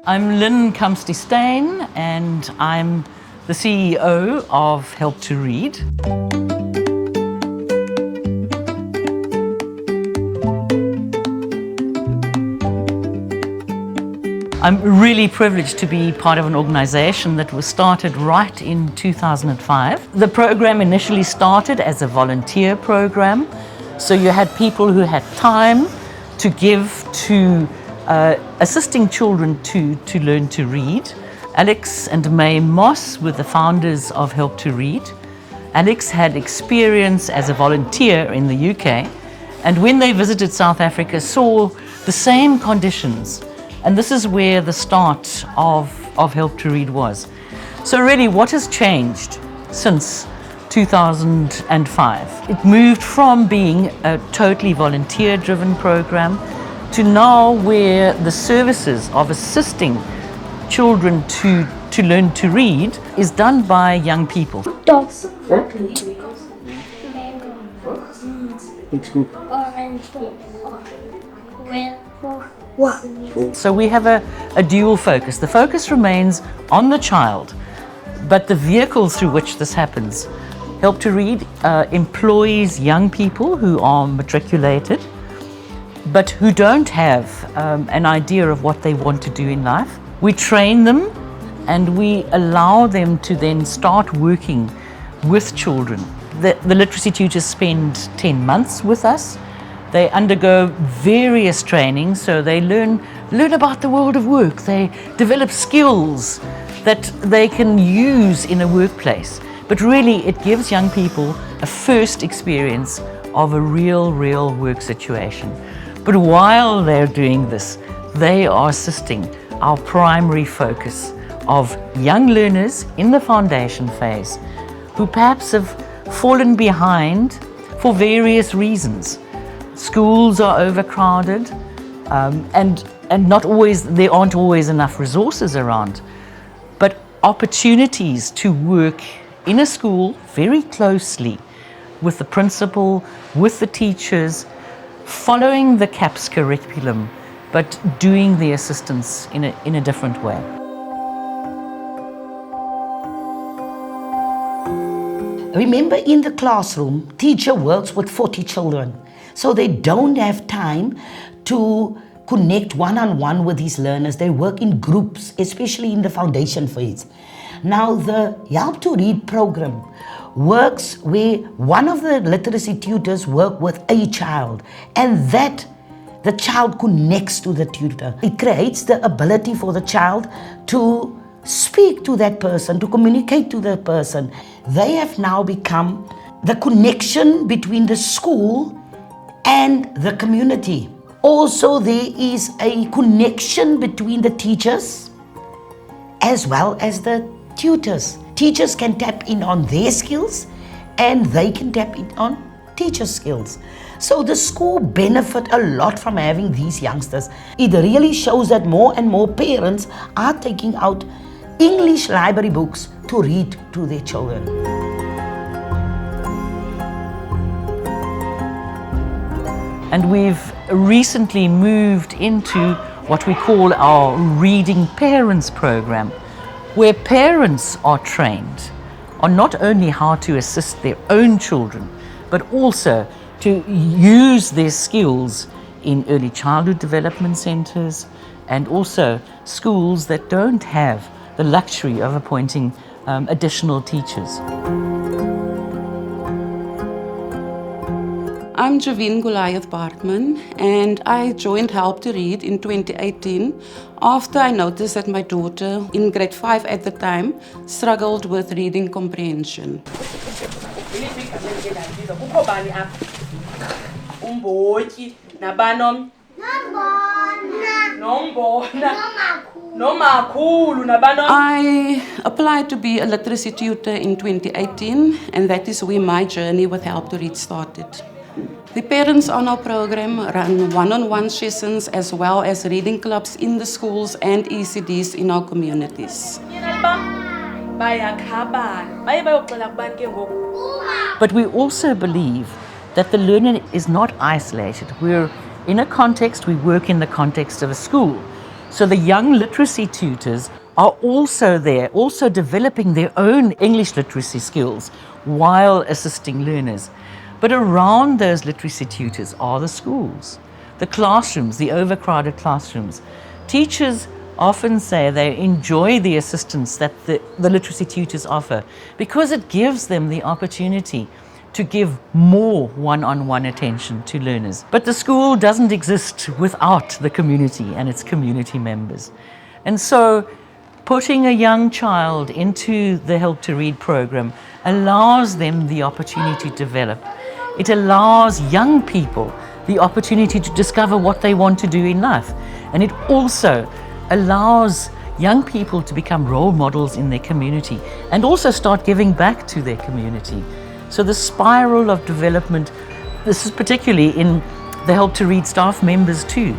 I'm Lynn Kamsty-Steen and I'm the CEO of Help2read. I'm really privileged to be part of an organization that was started right in 2005. The program initially started as a volunteer program, so you had people who had time to give to assisting children to learn to read. Alex and May Moss were the founders of Help2read. Alex had experience as a volunteer in the UK, and when they visited South Africa saw the same conditions. And this is where the start of Help2read was. So really, what has changed since 2005? It moved from being a totally volunteer-driven program to now where the services of assisting children to learn to read is done by young people. Dogs. So we have a dual focus. The focus remains on the child, but the vehicle through which this happens. Help2read employs young people who are matriculated, but who don't have an idea of what they want to do in life. We train them and we allow them to then start working with children. The literacy tutors spend 10 months with us. They undergo various trainings, so they learn about the world of work. They develop skills that they can use in a workplace. But really, it gives young people a first experience of a real work situation. But while they're doing this, they are assisting our primary focus of young learners in the foundation phase who perhaps have fallen behind for various reasons. Schools are overcrowded and there aren't always enough resources around. But opportunities to work in a school very closely with the principal, with the teachers, following the CAPS curriculum, but doing the assistance in a different way. Remember, in the classroom, teacher works with 40 children, so they don't have time to connect one-on-one with these learners. They work in groups, especially in the foundation phase. Now, the Help2read program works where one of the literacy tutors work with a child, and that the child connects to the tutor. It creates the ability for the child to speak to that person, to communicate to that person. They have now become the connection between the school and the community. Also, there is a connection between the teachers as well as the tutors. Teachers can tap in on their skills and they can tap in on teacher skills. So the school benefit a lot from having these youngsters. It really shows that more and more parents are taking out English library books to read to their children. And we've recently moved into what we call our Reading Parents program, where parents are trained on not only how to assist their own children, but also to use their skills in early childhood development centres and also schools that don't have the luxury of appointing additional teachers. I'm Javine Goliath Bartman, and I joined Help2read in 2018 after I noticed that my daughter, in grade 5 at the time, struggled with reading comprehension. I applied to be a literacy tutor in 2018, and that is where my journey with Help2read started. The parents on our program run one-on-one sessions as well as reading clubs in the schools and ECDs in our communities. But we also believe that the learner is not isolated. We're in a context, we work in the context of a school, So the young literacy tutors are also there, also developing their own English literacy skills while assisting learners. But around those literacy tutors are the schools, the classrooms, the overcrowded classrooms. Teachers often say they enjoy the assistance that the literacy tutors offer because it gives them the opportunity to give more one-on-one attention to learners. But the school doesn't exist without the community and its community members. And so putting a young child into the Help to Read program allows them the opportunity to develop. It allows young people the opportunity to discover what they want to do in life. And it also allows young people to become role models in their community and also start giving back to their community. So the spiral of development, this is particularly in the Help to Read staff members too.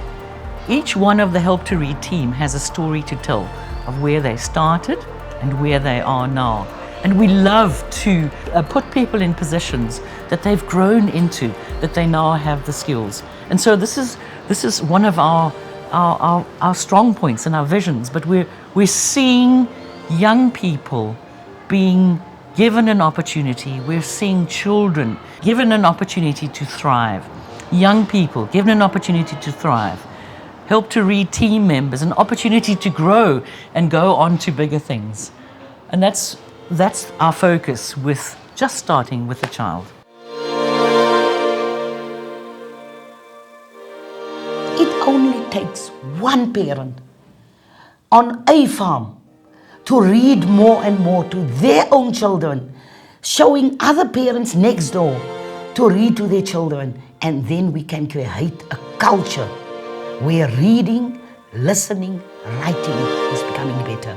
Each one of the Help to Read team has a story to tell of where they started and where they are now. And we love to put people in positions that they've grown into, that they now have the skills. And so this is one of our strong points and our visions, but we're seeing young people being given an opportunity. We're seeing children given an opportunity to thrive, young people given an opportunity to thrive, Help to Read team members an opportunity to grow and go on to bigger things. And that's our focus with just starting with a child. It only takes one parent on a farm to read more and more to their own children, showing other parents next door to read to their children, and then we can create a culture where reading, listening, writing is becoming better.